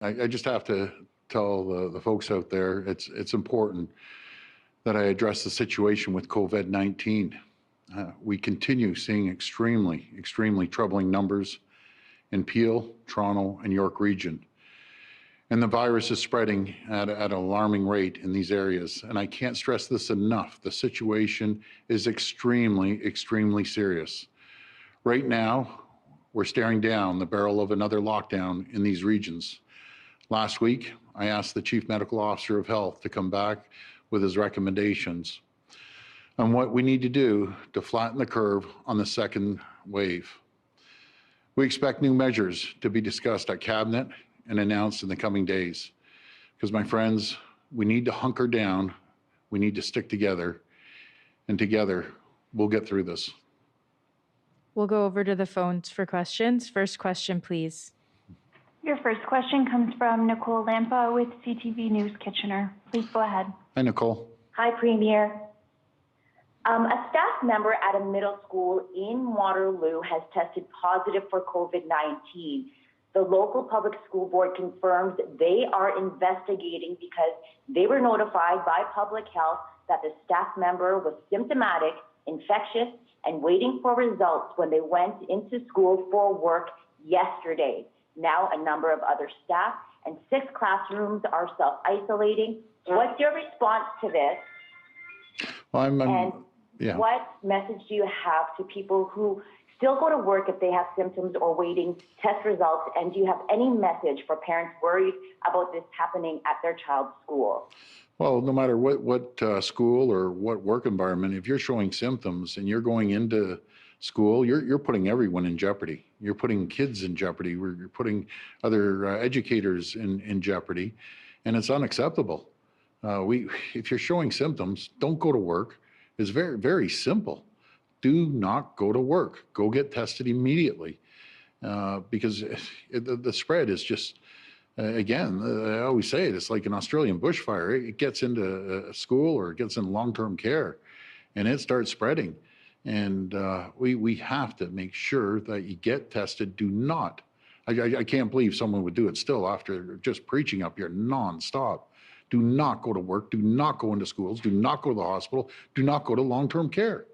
I just have to tell the folks out there, it's important that I address the situation with COVID-19. We continue seeing extremely troubling numbers in Peel, Toronto, and York region. And the virus is spreading at an alarming rate in these areas. And I can't stress this enough. The situation is extremely serious. Right now, we're staring down the barrel of another lockdown in these regions. Last week, I asked the Chief Medical Officer of Health to come back with his recommendations on what we need to do to flatten the curve on the second wave. We expect new measures to be discussed at Cabinet and announced in the coming days. Because, my friends, we need to hunker down, we need to stick together, and together we'll get through this. We'll go over to the phones for questions. First question, please. Your first question comes from Nicole Lampa with CTV News Kitchener. Please go ahead. Hi, Nicole. Hi, Premier. A staff member at a middle school in Waterloo has tested positive for COVID-19. The local public school board confirms they are investigating because they were notified by public health that the staff member was symptomatic, infectious, and waiting for results when they went into school for work yesterday. Now a number of other staff and 6 classrooms are self-isolating. What's your response to this? Well, what message do you have to people who still go to work if they have symptoms or waiting test results? And do you have any message for parents worried about this happening at their child's school? Well, no matter what school or what work environment, if you're showing symptoms and you're going into school, you're putting everyone in jeopardy. You're putting kids in jeopardy. You're putting other educators in jeopardy, and it's unacceptable. If you're showing symptoms, don't go to work. It's very simple. Do not go to work. Go get tested immediately, because the spread is just, again, I always say it, it's like an Australian bushfire. It gets into a school or it gets in long-term care, and it starts spreading. And we have to make sure that you get tested. Do not, I can't believe someone would do it still after just preaching up here nonstop. Do not go to work. Do not go into schools. Do not go to the hospital. Do not go to long-term care.